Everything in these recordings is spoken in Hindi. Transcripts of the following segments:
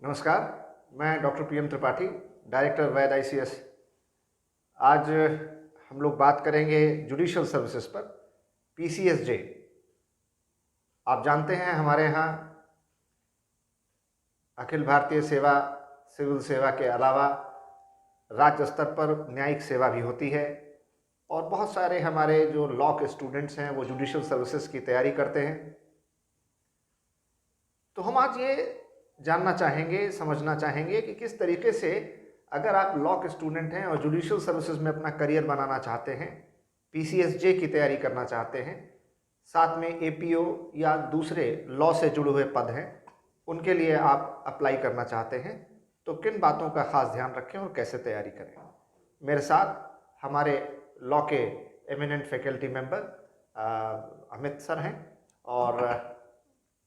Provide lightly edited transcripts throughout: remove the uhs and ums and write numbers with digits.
नमस्कार, मैं डॉक्टर पीएम त्रिपाठी, डायरेक्टर वैद आईसीएस। आज हम लोग बात करेंगे जुडिशियल सर्विसेज पर, पीसीएसजे। आप जानते हैं हमारे यहाँ अखिल भारतीय सेवा, सिविल सेवा के अलावा राज्य स्तर पर न्यायिक सेवा भी होती है और बहुत सारे हमारे जो लॉ के स्टूडेंट्स हैं वो जुडिशियल सर्विसेज की तैयारी करते हैं। तो हम आज ये जानना चाहेंगे, समझना चाहेंगे कि किस तरीके से अगर आप लॉ के स्टूडेंट हैं और जुडिशियल सर्विसेज में अपना करियर बनाना चाहते हैं, पीसीएसजे की तैयारी करना चाहते हैं, साथ में एपीओ या दूसरे लॉ से जुड़े हुए पद हैं, उनके लिए आप अप्लाई करना चाहते हैं, तो किन बातों का खास ध्यान रखें और कैसे तैयारी करें। मेरे साथ हमारे लॉ के eminent faculty member Amit sir हैं और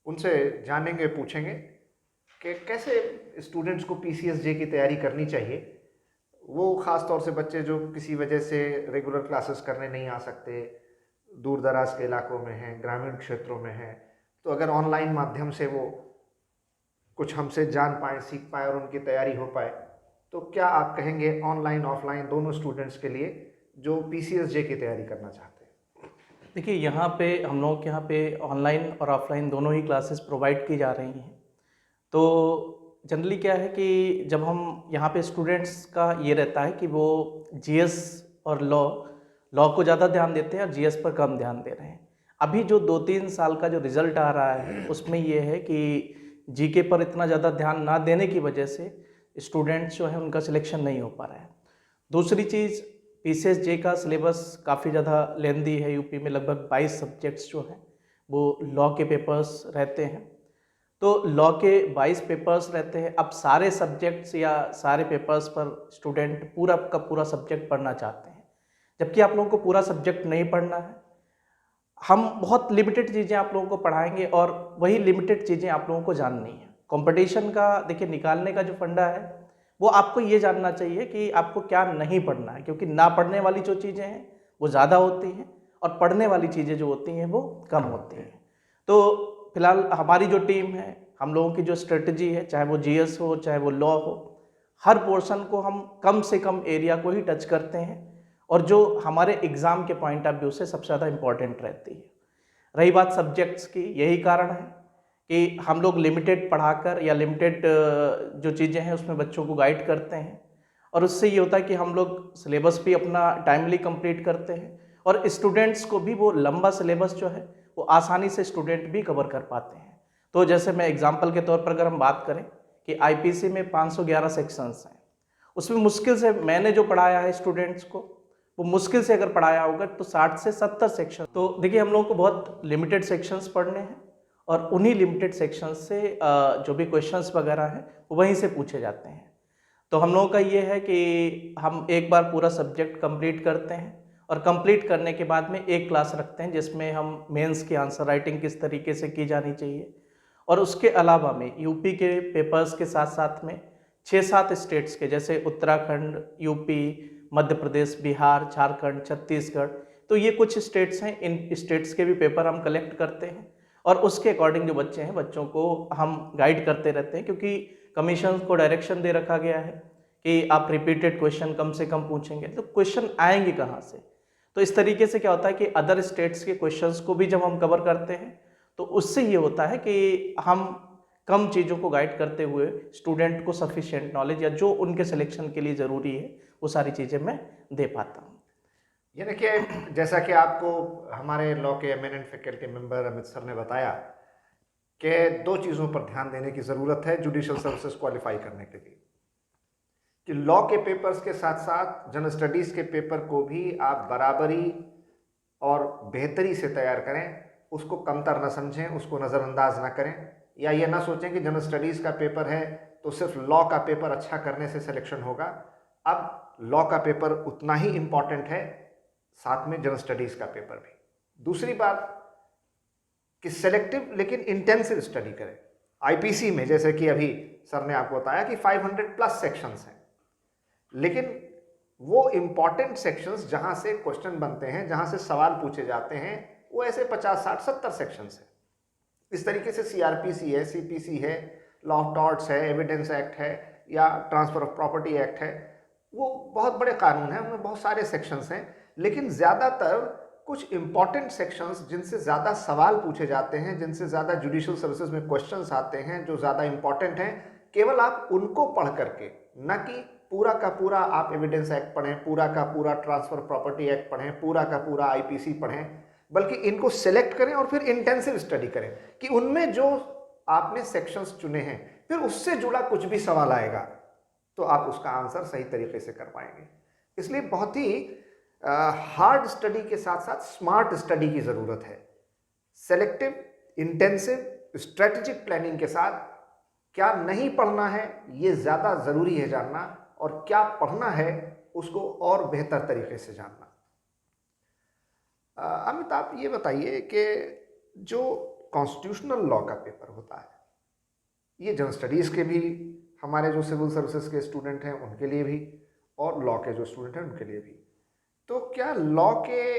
उनसे जानेंगे, पूछेंगे कि कैसे स्टूडेंट्स को पीसीएसजे की तैयारी करनी चाहिए। वो ख़ास तौर से बच्चे जो किसी वजह से रेगुलर क्लासेस करने नहीं आ सकते, दूर दराज के इलाकों में हैं, ग्रामीण क्षेत्रों में हैं, तो अगर ऑनलाइन माध्यम से वो कुछ हमसे जान पाएँ, सीख पाएँ और उनकी तैयारी हो पाए, तो क्या आप कहेंगे ऑनलाइन ऑफलाइन दोनों स्टूडेंट्स के लिए जो पीसीएसजे की तैयारी करना चाहते हैं? देखिए, यहाँ पे हम लोग के यहाँ पे ऑनलाइन और ऑफलाइन दोनों ही क्लासेस प्रोवाइड की जा रही हैं। तो जनरली क्या है कि जब हम यहाँ पे स्टूडेंट्स का ये रहता है कि वो जीएस और लॉ को ज़्यादा ध्यान देते हैं और जीएस पर कम ध्यान दे रहे हैं। अभी जो 2-3 साल का जो रिज़ल्ट आ रहा है उसमें ये है कि जीके पर इतना ज़्यादा ध्यान ना देने की वजह से स्टूडेंट्स जो है उनका सिलेक्शन नहीं हो पा रहा है। दूसरी चीज़, पीसीएसजे का सिलेबस काफ़ी ज़्यादा लेंदी है। यूपी में लगभग 22 सब्जेक्ट्स जो हैं वो लॉ के पेपर्स रहते हैं। तो लॉ के 22 पेपर्स रहते हैं। अब सारे सब्जेक्ट्स या सारे पेपर्स पर स्टूडेंट पूरा का पूरा सब्जेक्ट पढ़ना चाहते हैं, जबकि आप लोगों को पूरा सब्जेक्ट नहीं पढ़ना है। हम बहुत लिमिटेड चीज़ें आप लोगों को पढ़ाएंगे और वही लिमिटेड चीज़ें आप लोगों को जाननी है। कंपटीशन का देखिए, निकालने का जो फंडा है वो आपको ये जानना चाहिए कि आपको क्या नहीं पढ़ना है, क्योंकि ना पढ़ने वाली जो चीज़ें हैं वो ज़्यादा होती हैं और पढ़ने वाली चीज़ें जो होती हैं वो कम होती हैं। तो फिलहाल हमारी जो टीम है, हम लोगों की जो स्ट्रेटजी है, चाहे वो जीएस हो चाहे वो लॉ हो, हर पोर्शन को हम कम से कम एरिया को ही टच करते हैं और जो हमारे एग्ज़ाम के पॉइंट ऑफ व्यू से सबसे ज़्यादा इम्पॉर्टेंट रहती है। रही बात सब्जेक्ट्स की, यही कारण है कि हम लोग लिमिटेड पढ़ाकर या लिमिटेड जो चीज़ें हैं उसमें बच्चों को गाइड करते हैं और उससे ये होता है कि हम लोग सिलेबस भी अपना टाइमली कंप्लीट करते हैं और स्टूडेंट्स को भी वो लंबा सिलेबस जो है वो आसानी से स्टूडेंट भी कवर कर पाते हैं। तो जैसे मैं एग्जांपल के तौर पर अगर हम बात करें कि आईपीसी में 511 सेक्शंस हैं, उसमें मुश्किल से मैंने जो पढ़ाया है स्टूडेंट्स को, वो मुश्किल से अगर पढ़ाया होगा तो 60 से 70 सेक्शन। तो देखिए, हम लोगों को बहुत लिमिटेड सेक्शंस पढ़ने हैं और उन्हीं लिमिटेड सेक्शंस से जो भी क्वेश्चंस वगैरह हैं वो वहीं से पूछे जाते हैं। तो हम लोगों का ये है कि हम एक बार पूरा सब्जेक्ट कंप्लीट करते हैं और कंप्लीट करने के बाद में एक क्लास रखते हैं जिसमें हम मेंस की आंसर राइटिंग किस तरीके से की जानी चाहिए और उसके अलावा में यूपी के पेपर्स के साथ साथ में 6-7 स्टेट्स के, जैसे उत्तराखंड, यूपी, मध्य प्रदेश, बिहार, झारखंड, छत्तीसगढ़, तो ये कुछ स्टेट्स हैं। इन स्टेट्स के भी पेपर हम कलेक्ट करते हैं और उसके अकॉर्डिंग जो बच्चे हैं, बच्चों को हम गाइड करते रहते हैं, क्योंकि कमीशन को डायरेक्शन दे रखा गया है कि आप रिपीटेड क्वेश्चन कम से कम पूछेंगे, तो क्वेश्चन आएंगे कहाँ से। तो इस तरीके से क्या होता है कि अदर स्टेट्स के क्वेश्चंस को भी जब हम कवर करते हैं तो उससे ये होता है कि हम कम चीज़ों को गाइड करते हुए स्टूडेंट को सफिशिएंट नॉलेज या जो उनके सिलेक्शन के लिए ज़रूरी है वो सारी चीज़ें मैं दे पाता हूँ। ये देखिए, जैसा कि आपको हमारे लॉ के eminent faculty member Amit sir ने बताया कि 2 चीज़ों पर ध्यान देने की ज़रूरत है जुडिशियल सर्विसेज क्वालिफाई करने के लिए, कि लॉ के पेपर्स के साथ साथ जनरल स्टडीज़ के पेपर को भी आप बराबरी और बेहतरी से तैयार करें, उसको कमतर ना समझें, उसको नज़रअंदाज ना करें, या ये ना सोचें कि जनरल स्टडीज़ का पेपर है तो सिर्फ लॉ का पेपर अच्छा करने से सिलेक्शन होगा। अब लॉ का पेपर उतना ही इम्पॉर्टेंट है, साथ में जनरल स्टडीज़ का पेपर भी। दूसरी बात कि सेलेक्टिव लेकिन इंटेंसिव स्टडी करें। आईपीसी में जैसे कि अभी सर ने आपको बताया कि 500+ सेक्शंस हैं, लेकिन वो इम्पॉर्टेंट सेक्शंस जहां से क्वेश्चन बनते हैं, जहां से सवाल पूछे जाते हैं, वो ऐसे 50, 60, 70 सेक्शंस हैं। इस तरीके से सीआरपीसी है, सीपीसी है, लॉ ऑफ टॉर्ट्स है, एविडेंस एक्ट है, या ट्रांसफर ऑफ प्रॉपर्टी एक्ट है। वो बहुत बड़े कानून हैं, उनमें बहुत सारे सेक्शंस हैं, लेकिन ज़्यादातर कुछ इंपॉर्टेंट सेक्शंस जिनसे ज़्यादा सवाल पूछे जाते हैं, जिनसे ज़्यादा जुडिशियल सर्विसेज में क्वेश्चंस आते हैं, जो ज़्यादा इंपॉर्टेंट हैं, केवल आप उनको पढ़ करके, न कि पूरा का पूरा आप एविडेंस एक्ट पढ़ें, पूरा का पूरा ट्रांसफर प्रॉपर्टी एक्ट पढ़ें, पूरा का पूरा आईपीसी पढ़ें, बल्कि इनको सेलेक्ट करें और फिर इंटेंसिव स्टडी करें कि उनमें जो आपने सेक्शंस चुने हैं, फिर उससे जुड़ा कुछ भी सवाल आएगा तो आप उसका आंसर सही तरीके से कर पाएंगे। इसलिए बहुत ही हार्ड स्टडी के साथ साथ स्मार्ट स्टडी की ज़रूरत है। सेलेक्टिव, इंटेंसिव, स्ट्रेटेजिक प्लानिंग के साथ क्या नहीं पढ़ना है ये ज़्यादा ज़रूरी है जानना, और क्या पढ़ना है उसको और बेहतर तरीके से जानना। अमित, आप ये बताइए कि जो कॉन्स्टिट्यूशनल लॉ का पेपर होता है, ये जनरल स्टडीज़ के भी, हमारे जो सिविल सर्विसेज के स्टूडेंट हैं उनके लिए भी, और लॉ के जो स्टूडेंट हैं उनके लिए भी, तो क्या लॉ के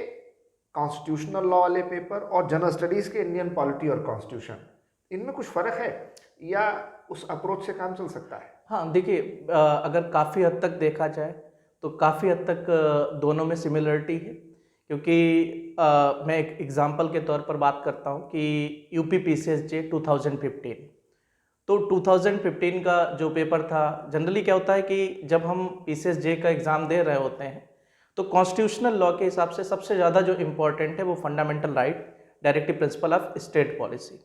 कॉन्स्टिट्यूशनल लॉ वाले पेपर और जनरल स्टडीज़ के इंडियन पॉलिटी और कॉन्स्टिट्यूशन, इनमें कुछ फ़र्क है या उस अप्रोच से काम चल सकता है? हाँ, देखिए, अगर काफ़ी हद तक देखा जाए तो काफ़ी हद तक दोनों में सिमिलरिटी है, क्योंकि मैं एक एग्जांपल के तौर पर बात करता हूँ कि यूपी पीसीएसजे 2015, तो 2015 का जो पेपर था, जनरली क्या होता है कि जब हम पीसीएसजे का एग्ज़ाम दे रहे होते हैं तो कॉन्स्टिट्यूशनल लॉ के हिसाब से सबसे ज़्यादा जो इम्पोर्टेंट है वो fundamental right, directive principle of state policy.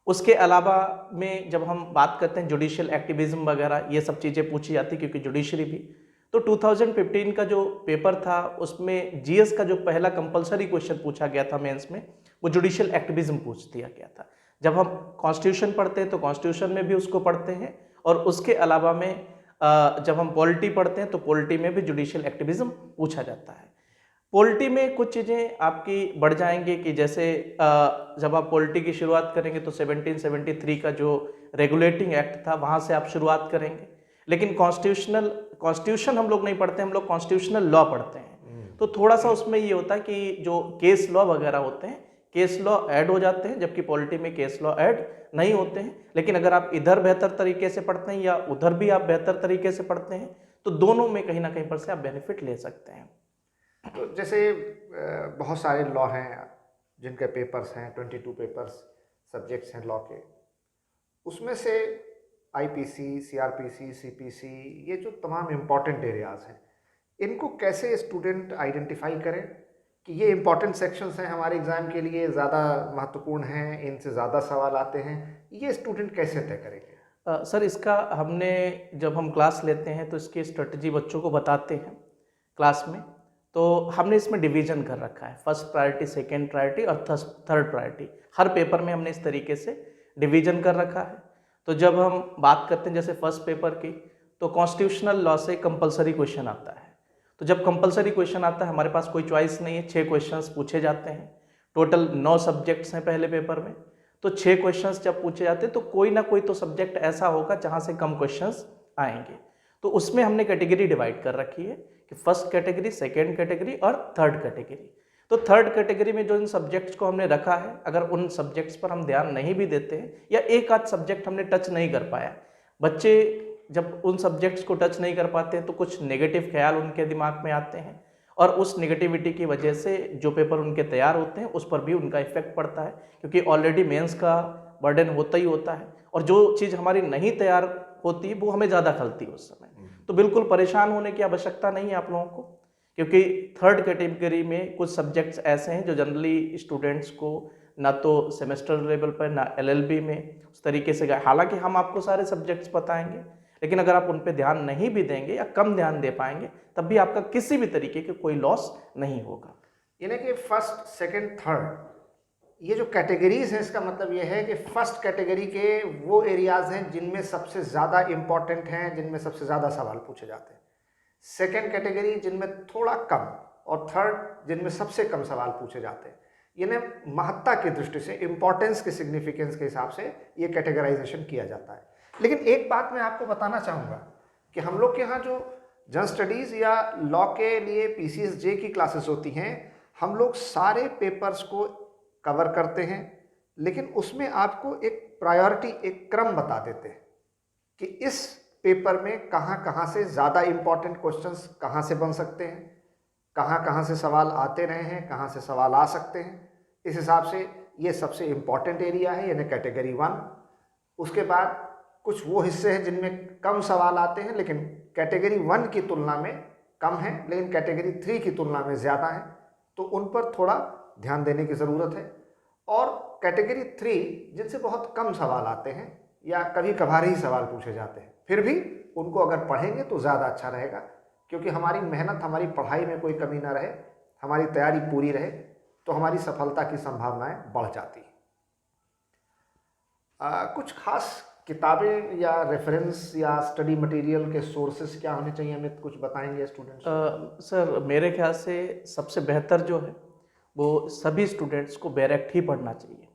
उसके अलावा में जब हम बात करते हैं जुडिशियल एक्टिविज्म वगैरह, ये सब चीज़ें पूछी जाती क्योंकि जुडिशरी भी। तो 2015 का जो पेपर था उसमें जीएस का जो पहला कंपलसरी क्वेश्चन पूछा गया था मेंस में, वो जुडिशियल एक्टिविज्म पूछ दिया गया था। जब हम कॉन्स्टिट्यूशन पढ़ते हैं तो कॉन्स्टिट्यूशन में भी उसको पढ़ते हैं, और उसके अलावा में जब हम पॉलिटी पढ़ते हैं तो पॉलिटी में भी जुडिशियल एक्टिविज्म पूछा जाता है। पॉलिटी में कुछ चीज़ें आपकी बढ़ जाएंगी कि जैसे जब आप पॉलिटी की शुरुआत करेंगे तो 1773 का जो रेगुलेटिंग एक्ट था वहाँ से आप शुरुआत करेंगे, लेकिन कॉन्स्टिट्यूशन हम लोग नहीं पढ़ते, हम लोग कॉन्स्टिट्यूशनल लॉ पढ़ते हैं। तो थोड़ा सा उसमें ये होता है कि जो केस लॉ वगैरह होते हैं, केस लॉ ऐड हो जाते हैं, जबकि पॉलिटी में केस लॉ ऐड नहीं होते हैं। लेकिन अगर आप इधर बेहतर तरीके से पढ़ते हैं या उधर भी आप बेहतर तरीके से पढ़ते हैं तो दोनों में कहीं ना कहीं पर से आप बेनिफिट ले सकते हैं। तो जैसे बहुत सारे लॉ हैं जिनके पेपर्स हैं, 22 पेपर्स सब्जेक्ट्स हैं लॉ के, उसमें से आईपीसी, सीआरपीसी, सीपीसी, ये जो तमाम इम्पॉर्टेंट एरियाज हैं, इनको कैसे स्टूडेंट आइडेंटिफाई करें कि ये इम्पॉर्टेंट सेक्शंस हैं, हमारे एग्ज़ाम के लिए ज़्यादा महत्वपूर्ण हैं, इनसे ज़्यादा सवाल आते हैं, ये स्टूडेंट कैसे तय करेंगे? सर, इसका हमने जब हम क्लास लेते हैं तो इसकी स्ट्रेटजी बच्चों को बताते हैं क्लास में। तो हमने इसमें डिवीज़न कर रखा है, फर्स्ट प्रायोरिटी, सेकेंड प्रायोरिटी और थर्ड प्रायोरिटी। हर पेपर में हमने इस तरीके से डिवीज़न कर रखा है। तो जब हम बात करते हैं जैसे फर्स्ट पेपर की, तो कॉन्स्टिट्यूशनल लॉ से कंपलसरी क्वेश्चन आता है। तो जब कंपलसरी क्वेश्चन आता है, हमारे पास कोई चॉइस नहीं है, 6 क्वेश्चंस पूछे जाते हैं। टोटल 9 सब्जेक्ट्स हैं पहले पेपर में, तो 6 क्वेश्चंस जब पूछे जाते हैं तो कोई ना कोई तो सब्जेक्ट ऐसा होगा जहाँ से कम क्वेश्चंस आएंगे। तो उसमें हमने कैटेगरी डिवाइड कर रखी है कि फर्स्ट कैटेगरी, सेकेंड कैटेगरी और थर्ड कैटेगरी। तो थर्ड कैटेगरी में जो इन सब्जेक्ट्स को हमने रखा है, अगर उन सब्जेक्ट्स पर हम ध्यान नहीं भी देते हैं या एक आध सब्जेक्ट हमने टच नहीं कर पाया, बच्चे जब उन सब्जेक्ट्स को टच नहीं कर पाते हैं तो कुछ नेगेटिव ख्याल उनके दिमाग में आते हैं, और उस नेगेटिविटी की वजह से जो पेपर उनके तैयार होते हैं उस पर भी उनका इफेक्ट पड़ता है, क्योंकि ऑलरेडी मेंस का बर्डन होता ही होता है, और जो चीज़ हमारी नहीं तैयार होती वो हमें ज़्यादा खलती है उस समय। तो बिल्कुल परेशान होने की आवश्यकता नहीं है आप लोगों को, क्योंकि थर्ड कैटेगरी में कुछ सब्जेक्ट्स ऐसे हैं जो जनरली स्टूडेंट्स को ना तो सेमेस्टर लेवल पर ना एलएलबी में उस तरीके से गए। हालांकि हम आपको सारे सब्जेक्ट्स बताएंगे, लेकिन अगर आप उन पे ध्यान नहीं भी देंगे या कम ध्यान दे पाएंगे तब भी आपका किसी भी तरीके के कोई लॉस नहीं होगा। यानी कि फर्स्ट, सेकंड, थर्ड, ये जो कैटेगरीज हैं, इसका मतलब ये है कि फर्स्ट कैटेगरी के वो एरियाज हैं जिनमें सबसे ज़्यादा इम्पॉर्टेंट हैं, जिनमें सबसे ज़्यादा सवाल पूछे जाते हैं। सेकंड कैटेगरी जिनमें थोड़ा कम, और थर्ड जिनमें सबसे कम सवाल पूछे जाते हैं। यानी महत्ता की दृष्टि से, इम्पोर्टेंस के सिग्निफिकेंस के हिसाब से ये कैटेगराइजेशन किया जाता है। लेकिन एक बात मैं आपको बताना चाहूँगा कि हम लोग के यहाँ जो जनरल स्टडीज़ या लॉ के लिए पीसीएसजे की क्लासेस होती हैं, हम लोग सारे पेपर्स को कवर करते हैं, लेकिन उसमें आपको एक प्रायोरिटी, एक क्रम बता देते हैं कि इस पेपर में कहाँ कहाँ से ज़्यादा इम्पॉर्टेंट क्वेश्चंस कहाँ से बन सकते हैं, कहाँ कहाँ से सवाल आते रहे हैं, कहाँ से सवाल आ सकते हैं। इस हिसाब से ये सबसे इम्पॉर्टेंट एरिया है, यानी कैटेगरी 1। उसके बाद कुछ वो हिस्से हैं जिनमें कम सवाल आते हैं, लेकिन कैटेगरी 1 की तुलना में कम है, लेकिन कैटेगरी 3 की तुलना में ज़्यादा है, तो उन पर थोड़ा ध्यान देने की ज़रूरत है। और कैटेगरी 3 जिनसे बहुत कम सवाल आते हैं या कभी कभार ही सवाल पूछे जाते हैं, फिर भी उनको अगर पढ़ेंगे तो ज़्यादा अच्छा रहेगा, क्योंकि हमारी मेहनत, हमारी पढ़ाई में कोई कमी ना रहे, हमारी तैयारी पूरी रहे, तो हमारी सफलता की संभावनाएं बढ़ जाती हैं। कुछ खास किताबें या रेफरेंस या स्टडी मटेरियल के सोर्सेस क्या होने चाहिए, अमित कुछ बताएंगे स्टूडेंट्स को? सर मेरे ख्याल से सबसे बेहतर जो है वो सभी स्टूडेंट्स को बेयर एक्ट ही पढ़ना चाहिए,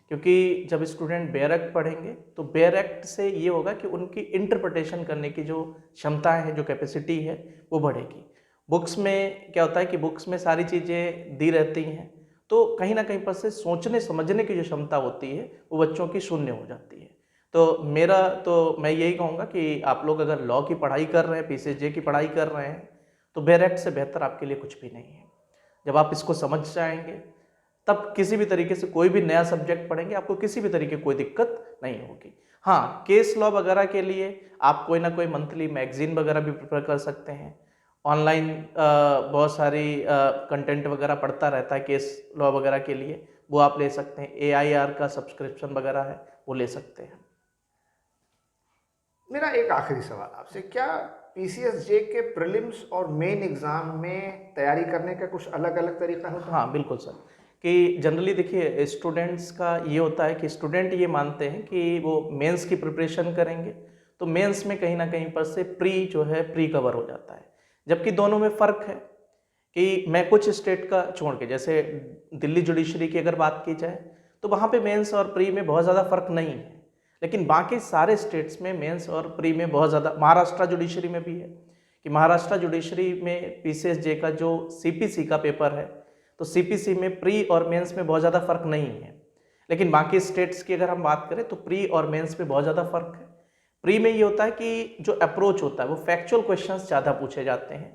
क्योंकि जब स्टूडेंट बेयर एक्ट पढ़ेंगे तो बेयर एक्ट से ये होगा कि उनकी इंटरप्रिटेशन करने की जो क्षमताएं हैं, जो कैपेसिटी है, वो बढ़ेगी। बुक्स में क्या होता है कि बुक्स में सारी चीज़ें दी रहती हैं, तो कहीं ना कहीं पर से सोचने समझने की जो क्षमता होती है वो बच्चों की शून्य हो जाती है। तो मैं यही कहूँगा कि आप लोग अगर लॉ की पढ़ाई कर रहे हैं, पीसीएसजे की पढ़ाई कर रहे हैं, तो बेयर एक्ट से बेहतर आपके लिए कुछ भी नहीं है। जब आप इसको समझ जाएंगे तब किसी भी तरीके से कोई भी नया सब्जेक्ट पढ़ेंगे आपको किसी भी तरीके की कोई दिक्कत नहीं होगी। हाँ, केस लॉ वगैरह के लिए आप कोई ना कोई मंथली मैगजीन वगैरह भी प्रेफर कर सकते हैं। ऑनलाइन बहुत सारी कंटेंट वगैरह पढ़ता रहता है केस लॉ वगैरह के लिए, वो आप ले सकते हैं। AIR का सब्सक्रिप्शन वगैरह है, वो ले सकते हैं। मेरा एक आखिरी सवाल आपसे, क्या पीसीएसजे के प्रीलिम्स और मेन एग्जाम में तैयारी करने का कुछ अलग अलग तरीका होता है? हाँ बिल्कुल सर, कि जनरली देखिए स्टूडेंट्स का ये होता है कि स्टूडेंट ये मानते हैं कि वो मेंस की प्रिपरेशन करेंगे, तो मेंस में कहीं ना कहीं पर से प्री जो है प्री कवर हो जाता है, जबकि दोनों में फ़र्क है। कि मैं कुछ स्टेट का छोड़ के, जैसे दिल्ली जुडिशरी की अगर बात की जाए तो वहाँ पे मेंस और प्री में बहुत ज़्यादा फ़र्क नहीं है, लेकिन बाकी सारे स्टेट्स में मेंस और प्री में बहुत ज़्यादा, महाराष्ट्र जुडिशरी में भी है कि महाराष्ट्र जुडिशरी में पीसीएसजे का जो सीपीसी का पेपर है, तो सीपीसी में प्री और मेंस में बहुत ज़्यादा फ़र्क नहीं है। लेकिन बाकी स्टेट्स की अगर हम बात करें तो प्री और मेंस में बहुत ज़्यादा फ़र्क है। प्री में ये होता है कि जो अप्रोच होता है वो फैक्चुअल क्वेश्चंस ज़्यादा पूछे जाते हैं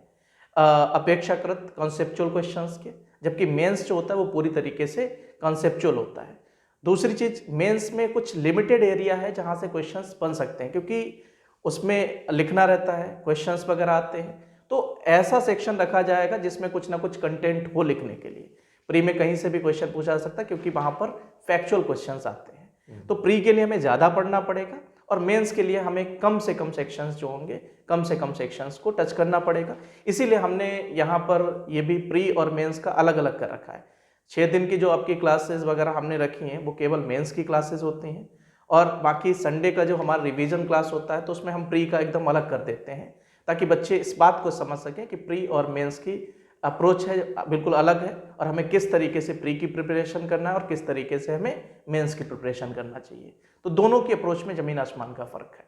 अपेक्षाकृत कॉन्सेप्चुअल क्वेश्चंस के, जबकि मेंस जो होता है वो पूरी तरीके से कॉन्सेप्चुअल होता है। दूसरी चीज़, मेंस में कुछ लिमिटेड एरिया है जहाँ से क्वेश्चंस बन सकते हैं, क्योंकि उसमें लिखना रहता है, क्वेश्चंस वगैरह आते हैं, तो ऐसा सेक्शन रखा जाएगा जिसमें कुछ ना कुछ कंटेंट हो लिखने के लिए। प्री में कहीं से भी क्वेश्चन पूछा जा सकता है क्योंकि वहाँ पर फैक्चुअल क्वेश्चंस आते हैं। तो प्री के लिए हमें ज़्यादा पढ़ना पड़ेगा और मेंस के लिए हमें कम से कम सेक्शंस जो होंगे, कम से कम सेक्शंस को टच करना पड़ेगा। इसीलिए हमने यहाँ पर ये भी प्री और मेंस का अलग अलग कर रखा है। 6 दिन की जो आपकी क्लासेस वगैरह हमने रखी हैं वो केवल मेंस की क्लासेस होती हैं, और बाकी संडे का जो हमारा रिवीजन क्लास होता है तो उसमें हम प्री का एकदम अलग कर देते हैं, ताकि बच्चे इस बात को समझ सकें कि प्री और मेंस की अप्रोच है बिल्कुल अलग है, और हमें किस तरीके से प्री की प्रिपरेशन करना है और किस तरीके से हमें मेंस की प्रिपरेशन करना चाहिए। तो दोनों की अप्रोच में ज़मीन आसमान का फ़र्क है।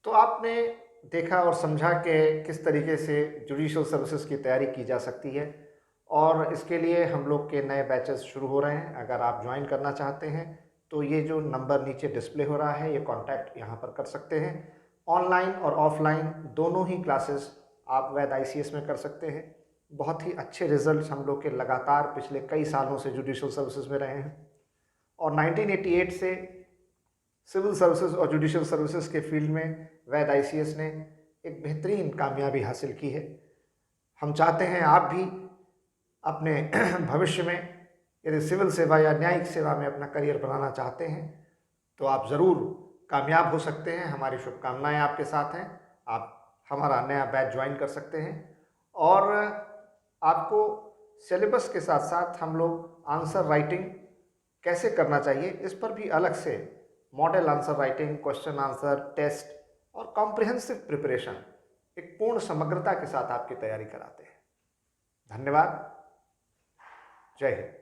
तो आपने देखा और समझा कि किस तरीके से जुडिशियल सर्विसेज की तैयारी की जा सकती है, और इसके लिए हम लोग के नए बैचेस शुरू हो रहे हैं। अगर आप ज्वाइन करना चाहते हैं तो ये जो नंबर नीचे डिस्प्ले हो रहा है, ये कांटेक्ट यहाँ पर कर सकते हैं। ऑनलाइन और ऑफलाइन दोनों ही क्लासेस आप वैद ICS में कर सकते हैं। बहुत ही अच्छे रिजल्ट्स हम लोग के लगातार पिछले कई सालों से जुडिशियल सर्विसेज में रहे हैं, और 1988 से सिविल सर्विसेज और जुडिशियल सर्विसेज के फील्ड में वैद ICS ने एक बेहतरीन कामयाबी हासिल की है। हम चाहते हैं आप भी अपने भविष्य में यदि सिविल सेवा या न्यायिक सेवा में अपना करियर बनाना चाहते हैं तो आप ज़रूर कामयाब हो सकते हैं। हमारी शुभकामनाएं आपके साथ हैं। आप हमारा नया बैच ज्वाइन कर सकते हैं, और आपको सिलेबस के साथ साथ हम लोग आंसर राइटिंग कैसे करना चाहिए इस पर भी अलग से model answer writing, question answer, test और कॉम्प्रिहेंसिव प्रिपरेशन एक पूर्ण समग्रता के साथ आपकी तैयारी कराते हैं। धन्यवाद। जय हिंद।